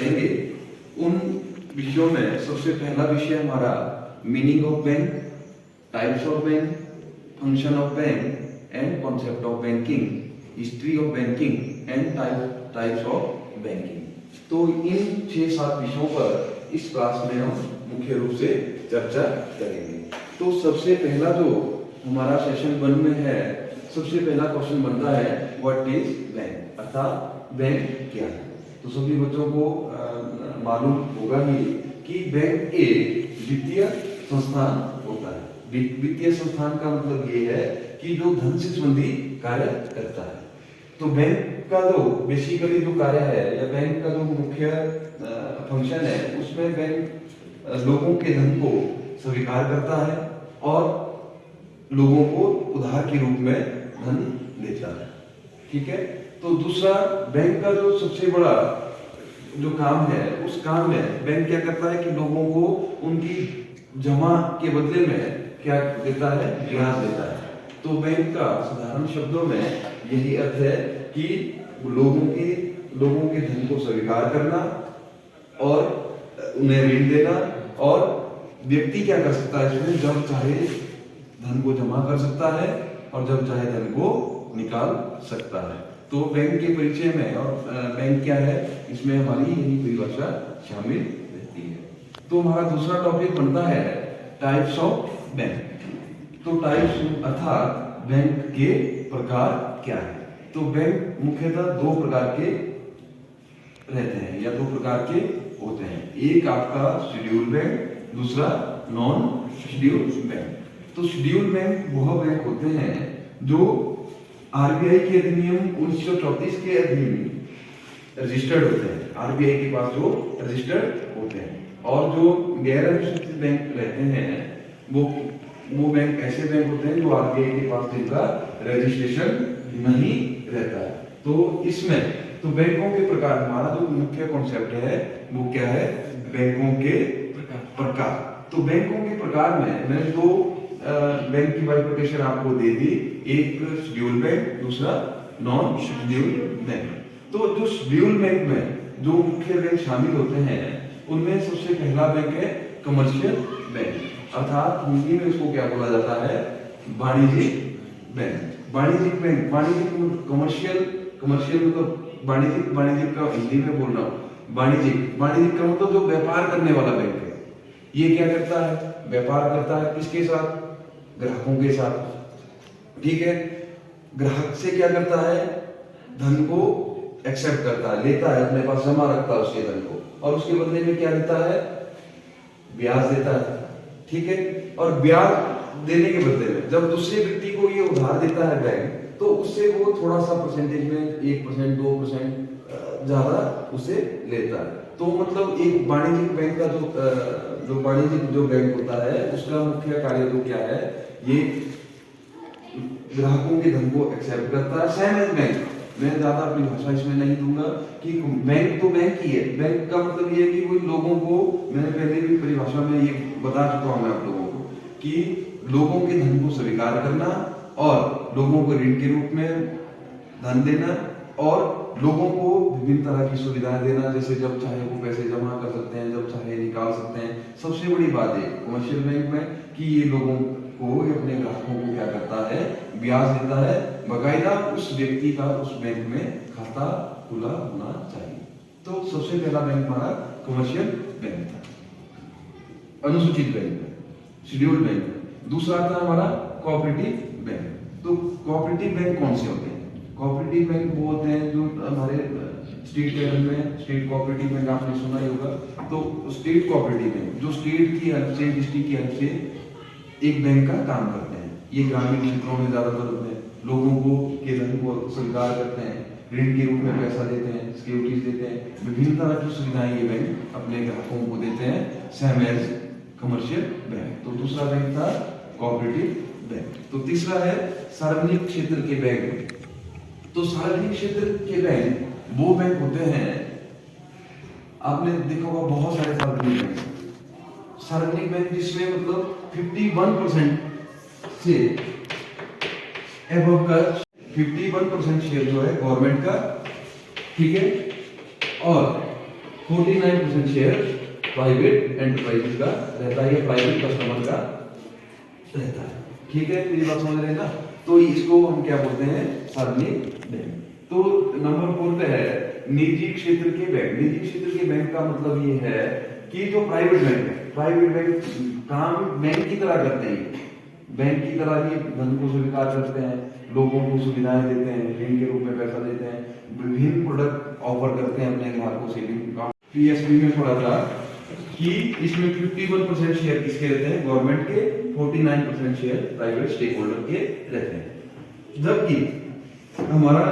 चलेंगे। उन विषयों में सबसे पहला विषय हमारा meaning of bank, types of bank, function of bank and concept of banking, history of banking and types of banking. तो इन 6-7 विषयों पर इस क्लास में हम मुख्य रूप से चर्चा करेंगे। तो सबसे पहला जो हमारा सेशन 1 में है, सबसे पहला क्वेश्चन बनता है व्हाट इज बैंक, अर्थात बैंक क्या है। तो सभी बच्चों को मालूम होगा ही कि बैंक एक वित्तीय संस्थान होता है। वित्तीय संस्थान का मतलब ये है कि जो धन से संबंधी कार्य करता है। तो बैंक का जो बेसिकली जो कार्य है या बैंक का जो मुख्य फंक्शन है, उसमें बैंक लोगों के धन को स्वीकार करता है और लोगों को उधार के रूप में धन देता है। ठीक है। तो दूसरा, बैंक का जो सबसे बड़ा जो काम है, उस काम में बैंक क्या करता है कि लोगों को उनकी जमा के बदले में क्या देता है, ब्याज देता है। तो बैंक का साधारण शब्दों में यही अर्थ है कि लोगों के धन को स्वीकार करना और उन्हें ऋण देना, और व्यक्ति क्या कर सकता है इसमें, जब चाहे धन को जमा कर सकता है और जब चाहे धन को निकाल सकता है। तो बैंक के परिचय में और बैंक क्या है, इसमें हमारी यही परिभाषा शामिल रहती है। तो हमारा दूसरा टॉपिक बनता है टाइप्स ऑफ बैंक। तो टाइप्स अर्थात बैंक के प्रकार क्या है। तो बैंक मुख्यतः 2 प्रकार के रहते हैं या 2 प्रकार के होते हैं। एक आपका शेड्यूल बैंक, दूसरा नॉन शेड्यूल बैंक। तो शेड्यूल बैंक वह बैंक होते हैं जो आरबीआई के अधिनियम 1934 के अधीन रजिस्टर्ड होते हैं। आरबीआई के पास जो रजिस्टर्ड होते हैं। और जो गैर अनुसूचित बैंक रहते हैं वो बैंक ऐसे बैंक होते हैं जो आरबीआई के पास जिनका रजिस्ट्रेशन नहीं रहता है। तो इसमें तो बैंकों के प्रकार, हमारा जो मुख्य कॉन्सेप्ट है वो क्या है, बैंकों के प्रकार। तो बैंकों के प्रकार में मैंने 2 बैंक की बाइफरकेशन आपको दे दी, एक शेड्यूल बैंक, दूसरा नॉन शेड्यूल बैंक। तो जो शेड्यूल बैंक में जो मुख्य बैंक शामिल होते हैं उनमें सबसे पहला बैंक है कमर्शियल बैंक, अर्थात हिंदी में इसको क्या बोला जाता है, वाणिज्यिक बैंक। वाणिज्यिक बैंक, वाणिज्यिक कमर्शियल मतलब वाणिज्यिक का हिंदी में बोल रहा हूँ। वाणिज्यिक का मतलब जो व्यापार करने वाला बैंक है। ये क्या करता है, व्यापार करता है किसके साथ, ग्राहकों के साथ। ठीक है। ग्राहक से क्या करता है, धन को एक्सेप्ट करता है, लेता है, अपने पास जमा रखता है उसके धन को, और उसके बदले में क्या देता है, ब्याज देता है। ठीक है। और ब्याज देने के बदले में जब दूसरे व्यक्ति को ये उधार देता है बैंक, तो उससे वो थोड़ा सा परसेंटेज में 1%, 2% ज्यादा उसे लेता है। तो मतलब एक वाणिज्यिक बैंक का जो वाणिज्यिक जो बैंक होता है उसका मुख्य कार्य तो क्या है, ये ग्राहकों के धन को एक्सेप्ट करता है। सेम एज बैंक, मैं ज्यादा अपनी भाषा इसमें नहीं दूंगा कि बैंक तो बैंक ही है। बैंक का मतलब ये है कि वो लोगों को, मैंने पहले भी परिभाषा में ये बता चुका हूं मैं आप लोगों को, कि लोगों के धन को स्वीकार करना और लोगों को ऋण के रूप में धन देना और लोगों को विभिन्न तरह की सुविधाएं देना, जैसे जब चाहे वो पैसे जमा कर सकते हैं, जब चाहे निकाल सकते हैं। सबसे बड़ी बात है कमर्शियल बैंक में कि ये लोगों को, अपने ग्राहकों को क्या करता है, ब्याज देता है। बाकायदा उस व्यक्ति का उस बैंक में खाता खुला होना चाहिए। तो सबसे पहला बैंक हमारा कमर्शियल बैंक था, अनुसूचित बैंक, शेड्यूल्ड बैंक। दूसरा था हमारा कोऑपरेटिव बैंक। तो कोऑपरेटिव बैंक कौन से होते हैं, कोऑपरेटिव बैंक वो होते हैं जो हमारे स्टेट लेवल में, स्टेट कोऑपरेटिव बैंक आपने सुना ही होगा। तो स्टेट कोऑपरेटिव बैंक जो स्टेट की हेल्प से, डिस्ट्रिक्ट की हेल्प से एक बैंक का काम करते हैं। ये ग्रामीण क्षेत्रों में ज्यादातर लोगों को के धन को स्वीकार करते हैं, ऋण के रूप में पैसा देते हैं, सिक्योरिटीज देते हैं, विभिन्न तरह की सुविधाएं ये बैंक अपने ग्राहकों को देते हैं, सेम एज कमर्शियल बैंक। तो दूसरा बैंक था कोऑपरेटिव बैंक। तो तीसरा है सार्वजनिक क्षेत्र के बैंक। तो सार्वजनिक क्षेत्र के बैंक वो बैंक होते हैं, आपने देखा होगा बहुत सारे सार्वजनिक बैंक। सार्वजनिक बैंक जिसमें मतलब 51% से एबव का 51% शेयर जो है गवर्नमेंट का, ठीक है, और 49% शेयर प्राइवेट एंटरप्राइजेस का रहता है, या प्राइवेट कस्टमर का रहता है। ठीक है, मेरी बात समझ रहे हैं ना? तो इसको हम क्या बोलते हैं? सार्वजनिक बैंक। तो नंबर 4 पे है निजी क्षेत्र के बैंक। निजी क्षेत्र के बैंक का मतलब ये है कि जो प्राइवेट बैंक है, प्राइवेट बैंक काम बैंक की तरह करते हैं, बैंक की तरह ही धन को स्वीकार करते हैं, लोगों को सुविधाएं देते हैं, ऋण के रूप में पैसा देते हैं, विभिन्न प्रोडक्ट ऑफर करते हैं अपने ग्राहकों से। पीएसबी में पढ़ा था कि इसमें 51% शेयर किसके रहते हैं? गवर्नमेंट के, 49% शेयर प्राइवेट स्टेक होल्डर के रहते हैं। जबकि हमारा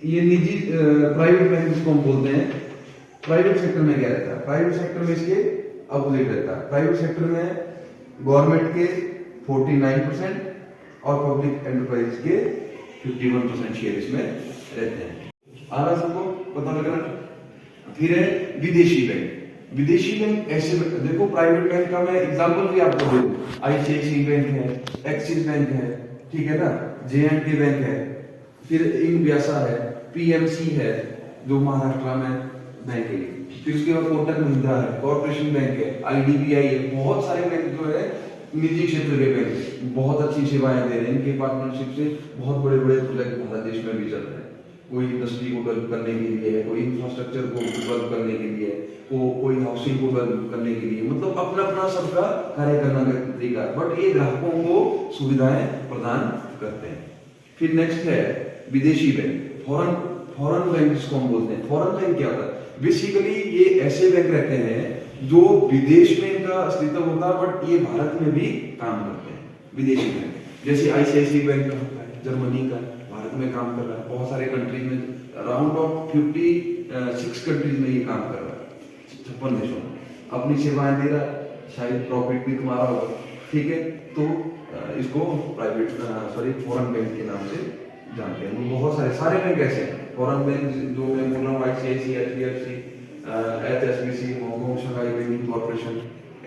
ये निजी प्राइवेट बैंक जिसको हम बोलते हैं, प्राइवेट सेक्टर में क्या रहता है? प्राइवेट सेक्टर में इसके अपोजिट रहता है। प्राइवेट सेक्टर में गवर्नमेंट के 49% और पब्लिक एंटरप्राइज के 51% शेयर इसमें रहते हैं। आ रहा सबको पता लग रहा? फिर है विदेशी बैंक। विदेशी बैंक ऐसे, देखो प्राइवेट बैंक का मैं एग्जांपल भी आपको दे दूं, आईसीआईसीआई बैंक है, एक्सिस बैंक है, ठीक है ना, जे&के बैंक है, फिर इन व्यासा है, पीएमसी है जो महाराष्ट्र में बैंक है, फिर उसके बाद कोटक महिंद्रा है, कॉर्पोरेशन बैंक है, आईडीबीआई है। बहुत सारे बैंक जो है निजी क्षेत्र के बैंक बहुत अच्छी सेवाएं दे रहे हैं। इनके पार्टनरशिप से बहुत बड़े बड़े प्रोजेक्ट भारत देश में भी चल रहे हैं। कोई इंडस्ट्री को डेवलप करने के लिए है, कोई इंफ्रास्ट्रक्चर को डेवलप करने के लिए, कोई हाउसिंग को डेवलप करने के लिए, मतलब अपना अपना सबका कार्य करना का तरीका, बट ये ग्राहकों को सुविधाएं प्रदान करते हैं। फिर नेक्स्ट है विदेशी बैंक, फॉरेन बैंक जिसको हम बोलते हैं। फॉरेन बैंक क्या होता है? बेसिकली ये ऐसे बैंक रहते हैं जो विदेश में इनका अस्तित्व होता है, बट ये भारत में भी काम करते हैं। विदेशी बैंक जैसे आईसीआईसीआई बैंक का होता है, जर्मनी का, भारत में काम कर रहा है, बहुत सारे कंट्रीज में, अराउंड ऑफ 56 कंट्रीज में ये काम कर रहा है, 56 देशों में अपनी सेवाएं दे रहा है, शायद प्रॉफिट भी तुम्हारा होगा। ठीक है, तो इसको फॉरेन बैंक के नाम से जानते हैं। बहुत सारे बैंक ऐसे हैं फॉरेन बैंक जो मैं बोल रहा हूँ, ICICI, HDFC, HSBC, Hong Kong Shanghai banking corporation,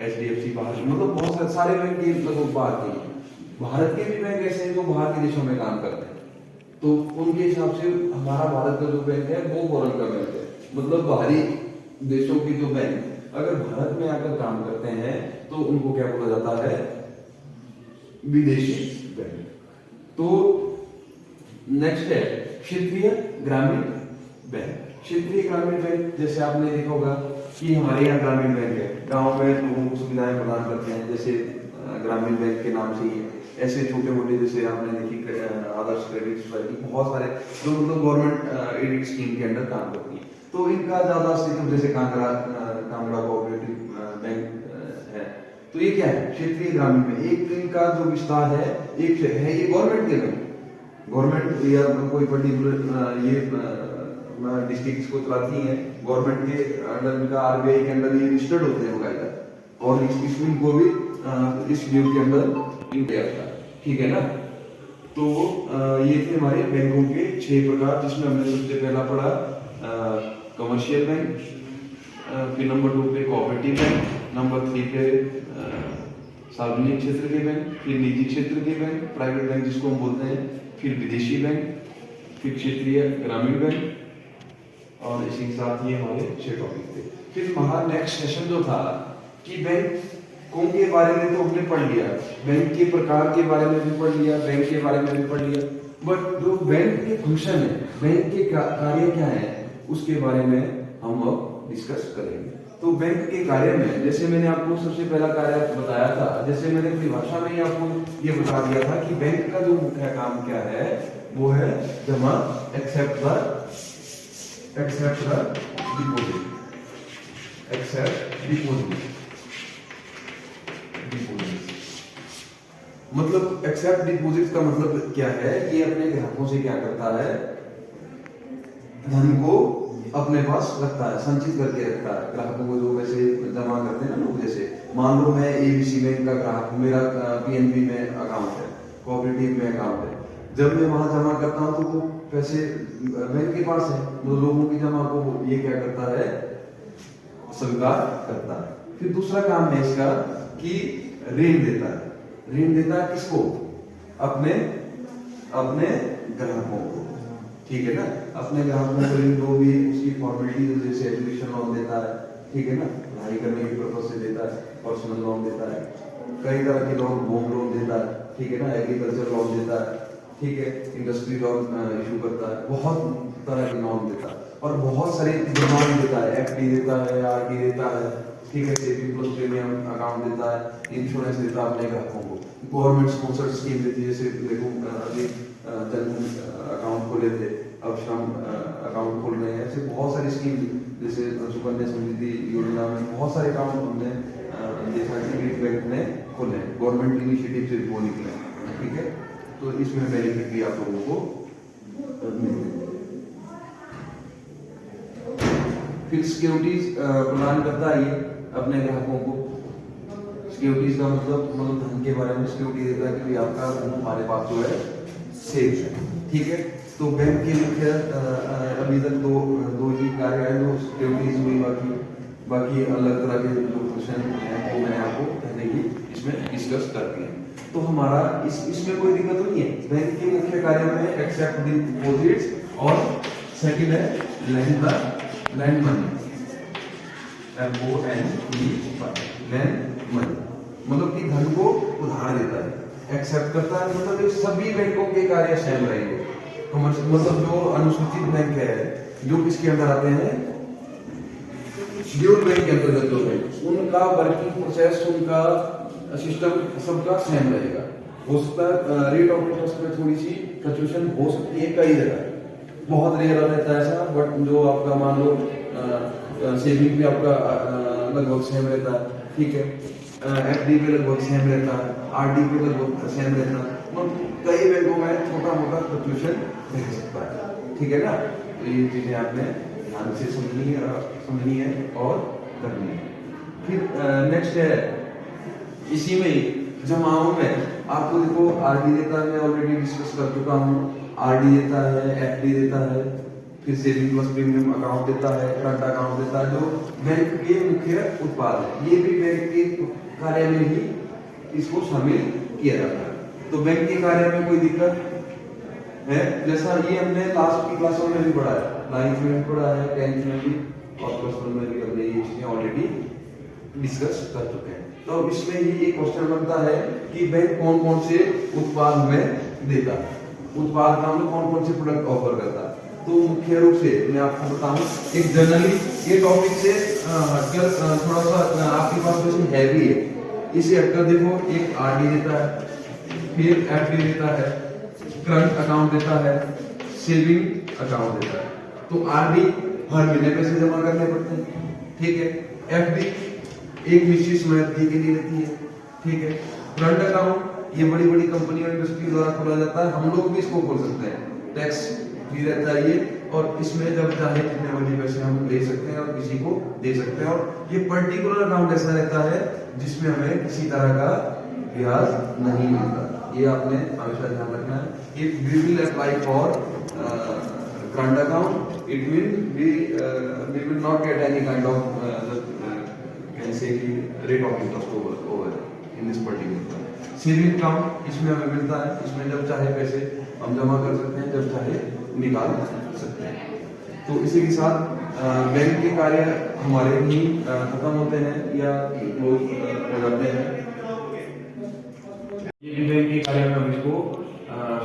HDFC बाहर, मतलब बहुत सारे बैंक ये लगभग बाहर के हैं। भारत के भी बैंक ऐसे हैं जो बाहर के देशों में काम करते हैं, तो उनके हिसाब से हमारा भारत का जो बैंक है वो फॉरेन का बैंक है। मतलब बाहरी देशों की जो बैंक अगर भारत में आकर काम करते हैं तो उनको क्या बोला जाता है? विदेशी बैंक। तो नेक्स्ट है क्षेत्रीय ग्रामीण बैंक। क्षेत्रीय ग्रामीण बैंक जैसे आपने देखा होगा कि हमारे यहाँ ग्रामीण बैंक है, गांव में लोगों को सुविधाएं प्रदान करते हैं, जैसे ग्रामीण बैंक के नाम से ही ऐसे छोटे मोटे, जैसे आपने देखी आदर्श क्रेडिट सोसाइटी, बहुत सारे जो मतलब गवर्नमेंट एडेड स्कीम के अंडर काम करती है। तो इनका ज्यादा अस्तित्व जैसे कांगड़ा कोऑपरेटिव बैंक है। तो ये क्या है? क्षेत्रीय ग्रामीण में एक इनका जो विस्तार है, एक है ये गवर्नमेंट के बैंक, गवर्नमेंट या कोई पर्टिकुलर ये डिस्ट्रिक्ट को चलाती है, गवर्नमेंट के अंडर, इनका आरबीआई के अंडर ये रजिस्टर्ड होते हैं बकायदा, और इनको भी इस ड्यूट के अंदर इंडिया था। ठीक है ना? तो ये थे हमारे बैंकों के 6 प्रकार, जिसमें हमने सबसे पहला पढ़ा कमर्शियल बैंक, फिर नंबर 2 पे कोऑपरेटिव बैंक, नंबर 3 पे सार्वजनिक क्षेत्र के बैंक, फिर निजी क्षेत्र के बैंक, प्राइवेट बैंक जिसको हम बोलते हैं, फिर विदेशी बैंक, फिर क्षेत्रीय ग्रामीण बैंक, और इसी के साथ ये हमारे 6 टॉपिक थे। फिर हमारा नेक्स्ट सेशन जो था कि बैंकों के बारे में तो हमने पढ़ लिया, बैंक के प्रकार के बारे में भी पढ़ लिया, बैंक के बारे में भी पढ़ लिया, बट जो बैंक के फंक्शन है, बैंक के कार्य क्या है, उसके बारे में हम अब डिस्कस करेंगे। तो बैंक के कार्य में जैसे मैंने आपको सबसे पहला कार्य बताया था, जैसे मैंने अपनी भाषा में ही आपको ये बता दिया था कि बैंक का जो मुख्य काम क्या है, वो है जमा, accept the deposit, accept deposit. मतलब एक्सेप्ट डिपॉजिट का मतलब क्या है कि अपने ग्राहकों से क्या करता है, धन को अपने पास रखता है, संचित करके रखता है। ग्राहकों को जो पैसे जमा करते हैं ना लोग, जैसे मान लो मैं एबीसी बैंक का ग्राहक, मेरा पीएनबी में अकाउंट है, कोऑपरेटिव में अकाउंट है, जब मैं वहां जमा करता हूं तो वो पैसे बैंक के पास है, तो लोगों की जमा को ये क्या करता है, स्वीकार करता है। फिर दूसरा काम है इसका कि ऋण देता है। ऋण देता है किसको? अपने ग्राहकों को। ठीक है ना। अपने ग्राहकों को जो भी उसकी फॉर्मेलिटी जैसे एजुकेशन लोन देता है, ठीक है ना, पढ़ाई करने के पर्पज से देता है, पर्सनल लोन देता है, कई तरह के लोन, होम लोन देता है, ठीक है ना, एग्रीकल्चर लोन देता है, ठीक है, इंडस्ट्री लोन इशू करता है, बहुत तरह के लोन देता है और बहुत सारे लोन देता है, एफडी देता है, आरडी देता है, ठीक है, सेविंग प्लस प्रीमियम अकाउंट देता है, इंश्योरेंस देता है अपने ग्राहकों को, गवर्नमेंट स्पॉन्सर्ड स्कीम देती है, जैसे देखो अभी जन अकाउंट खोले थे, अब श्रम अकाउंट खोल रहे हैं, ऐसे बहुत सारी स्कीम जैसे सुकन्या समृद्धि योजना में बहुत सारे अकाउंट हमने देखा कि बैंक ने खोले, गवर्नमेंट इनिशिएटिव से वो निकले, ठीक है, तो इसमें बेनिफिट भी आप लोगों को मिलते हैं। फिर सिक्योरिटीज प्रदान करता है ये अपने ग्राहकों को। सिक्योरिटीज का मतलब धन के बारे में सिक्योरिटी देता है कि आपका धन हमारे पास जो है सेफ है, ठीक है। तो बैंक के मुख्य अभी तक दो ही कार्य है जो सिक्योरिटीज हुई, बाकी अलग तरह के जो क्वेश्चन हैं वो मैंने आपको पहले ही इसमें डिस्कस कर दिए। तो हमारा इसमें कोई दिक्कत तो नहीं है। बैंक के मुख्य कार्य में एक्सेप्ट द डिपॉजिट्स और सेकंड है land money, MONE, land money मतलब कि धन को उधार देता है, एक्सेप्ट करता है, मतलब सभी बैंकों के कार्य सेम रहेंगे। तो मतलब जो अनुसूचित बैंक है जो किसके अंदर आते हैं, शेड्यूल बैंक के अंतर्गत जो है, उनका वर्किंग प्रोसेस, उनका सिस्टम सबका सेम रहेगा। हो सकता है रेट ऑफ इंटरेस्ट में थोड़ी सी फ्लक्चुएशन हो सकती है कई जगह, बहुत रेयर रहता है ऐसा, बट जो आपका मान लो सेविंग पे आपका लगभग सेम रहता है, ठीक है, एफडी पे लगभग सेम रहता है, आरडी पे लगभग सेम रहता है, मतलब कई बैंकों में छोटा मोटा फ्लक्चुएशन रह सकता है, ठीक है ना। तो ये चीजें आपने ध्यान से समझनी है और करनी है। फिर नेक्स्ट है इसी में ही जमाओं में आपको देखो आरडी देता है, मैं ऑलरेडी डिस्कस कर चुका हूँ, आरडी देता है, एफडी देता है, फिर सेविंग प्लस प्रीमियम अकाउंट देता है, करंट अकाउंट देता है, जो बैंक के मुख्य उत्पाद है। ये भी बैंक के कार्य में ही इसको शामिल किया जाता है। तो बैंक के कार्य में कोई दिक्कत है, जैसा ये हमने लास्ट की क्लासों में भी पढ़ा है, 9th में भी पढ़ा है, 10th में भी और +1 में भी हमने ये चीजें ऑलरेडी डिस्कस कर चुके हैं। तो इसमें ही एक क्वेश्चन बनता है कि बैंक कौन कौन से उत्पाद में देता है, उत्पाद का मतलब कौन कौन से प्रोडक्ट ऑफर करता है। तो मुख्य रूप से मैं आपको बताऊं, एक जनरली ये टॉपिक से हटकर थोड़ा सा आपके पास क्वेश्चन हैवी है, इसे हटकर देखो, एक आरडी देता है, फिर एफडी देता है, करंट अकाउंट देता है, सेविंग अकाउंट देता है। तो आरडी हर महीने पैसे जमा करने पड़ते हैं, ठीक है, एफडी एक निश्चित समय अवधि के लिए रहती है, ठीक है, करंट अकाउंट ये बड़ी बड़ी कंपनी और इंडस्ट्री द्वारा खोला जाता है, हम लोग भी इसको खोल सकते हैं, टैक्स फ्री रहता है ये, और इसमें जब चाहे जितने मर्जी पैसे हम ले सकते हैं और किसी को दे सकते हैं। और ये पर्टिकुलर अकाउंट ऐसा रहता है जिसमें हमें किसी तरह का ब्याज नहीं मिलता, ये आपने हमेशा ध्यान रखना है। If we will apply for current account, it will be we will not get any kind of can say कि rate of interest over in this particular. Saving account इसमें हमें मिलता है, इसमें जब चाहे पैसे हम जमा कर सकते हैं, जब चाहे निकाल सकते हैं। तो इसी के साथ बैंक के कार्य हमारे ही खत्म होते हैं या क्लोज हो जाते हैं। ये भी बैंक के कार्य में हम इसको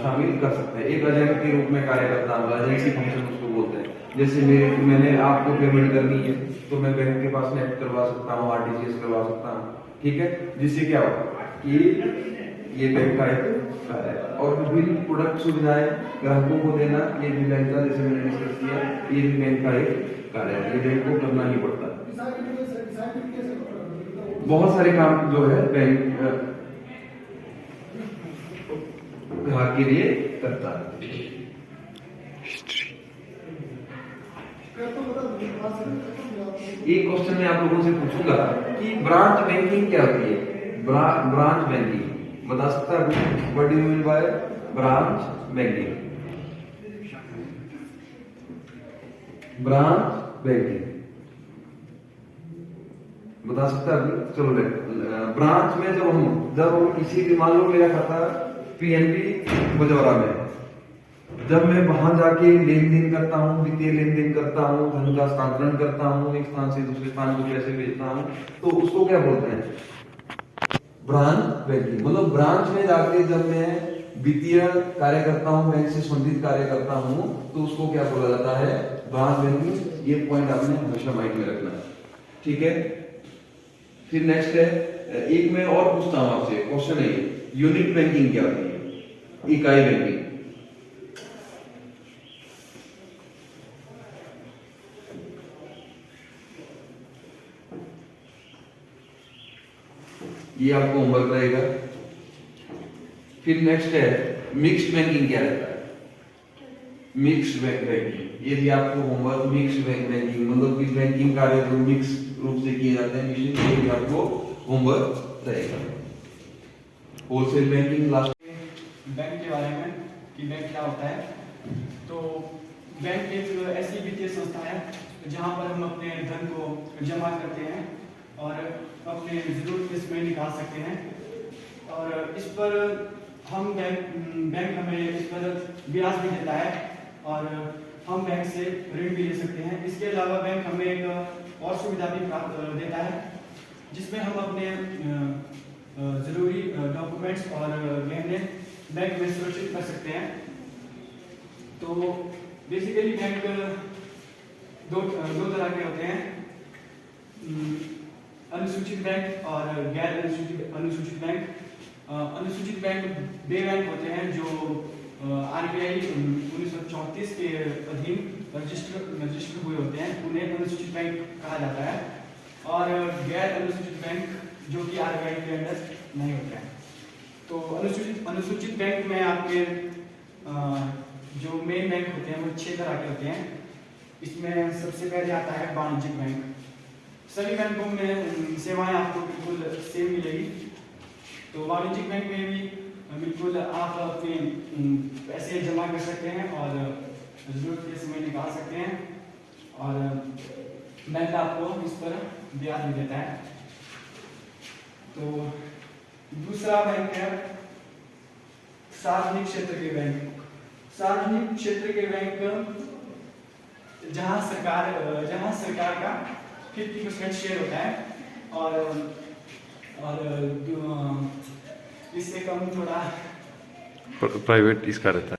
शामिल कर सकते हैं। एक एजेंट के रूप में कार्य करता है, एजेंसी फंक्शन उसको बोलते हैं। जैसे मैंने आपको पेमेंट करनी है तो मैं बैंक के पास नेट करवा सकता हूँ, आरटीजीएस करवा सकता हूँ, ठीक है, जिससे क्या होगा कि ये बैंक का एक कार्य है। और विभिन्न प्रोडक्ट सुविधाएं ग्राहकों को देना, ये भी बैंक का, जैसे मैंने डिस्कस किया, ये भी बैंक का एक कार्य है, ये बैंक को करना ही पड़ता है। बहुत सारे काम जो है बैंक ग्राहक के लिए करता है। एक क्वेश्चन मैं आप लोगों से पूछूंगा कि ब्रांच बैंकिंग क्या होती है। ब्रांच बैंकिंग बता सकता है, what do you mean by branch banking? Branch banking बता सकता है? चलो ब्रांच में जब हम किसी भी, मान लो मेरा खाता पीएनबी बजौरा में, जब मैं वहां जाके लेन देन करता हूँ, वित्तीय लेन देन करता हूँ, धन का हस्तांतरण करता हूँ, एक स्थान से दूसरे स्थान को पैसे भेजता हूँ, तो उसको क्या बोलते हैं? Branch banking. मतलब ब्रांच में जाके जब मैं वित्तीय कार्य करता हूँ, बैंक से संबंधित कार्य करता हूँ, तो उसको क्या बोला जाता है? Branch banking. ये पॉइंट आपने हमेशा माइंड में रखना है, ठीक है। फिर नेक्स्ट है, एक मैं और पूछता हूँ आपसे, क्वेश्चन है यूनिट बैंकिंग क्या होती है? इकाई बैंकिंग। ये आपको होमवर्क रहेगा। फिर नेक्स्ट है मिक्स्ड बैंकिंग क्या रहता है? मिक्स्ड बैंकिंग, ये भी आपको होमवर्क। मिक्स्ड बैंकिंग मतलब कि बैंकिंग कार्य जो मिक्स रूप से किए जाते हैं, ये भी आपको होमवर्क रहेगा। होलसेल बैंकिंग लास्ट बैंक के बारे में कि बैंक क्या होता है। तो बैंक एक ऐसी वित्तीय संस्था है जहां पर हम अपने धन को जमा करते हैं और अपने जरूरत के समय निकाल सकते हैं। और इस पर हम बैंक हमें इस पर ब्याज भी देता है और हम बैंक से ऋण भी ले सकते हैं। इसके अलावा बैंक हमें एक और सुविधा भी प्राप्त देता है जिसमें हम अपने जरूरी डॉक्यूमेंट्स और लेन देन बैंक में सुरक्षित कर सकते हैं। तो बेसिकली बैंक दो तरह के होते हैं, अनुसूचित बैंक और गैर अनुसूचित बैंक। अनुसूचित बैंक वे बैंक होते हैं जो आरबीआई 1934 के अधीन रजिस्टर हुए होते हैं, उन्हें अनुसूचित बैंक कहा जाता है। और गैर अनुसूचित बैंक जो कि आरबीआई के अंडर नहीं होते हैं। तो अनुसूचित बैंक में आपके जो मेन बैंक होते हैं वो 6 तरह के होते हैं। इसमें सबसे पहले आता है वाणिज्यिक बैंक। सभी बैंकों में सेवाएं आपको बिल्कुल सेम मिलेगी। तो वाणिज्यिक बैंक में भी बिल्कुल आप अपने पैसे जमा कर सकते हैं और जरूरत के समय निकाल सकते हैं और बैंक आपको इस पर ब्याज भी देता है। तो दूसरा बैंक है सार्वजनिक क्षेत्र के बैंक। सार्वजनिक क्षेत्र के बैंक जहां सरकार का 50% शेयर होता है और इससे कम थोड़ा प्राइवेट इसका रहता है।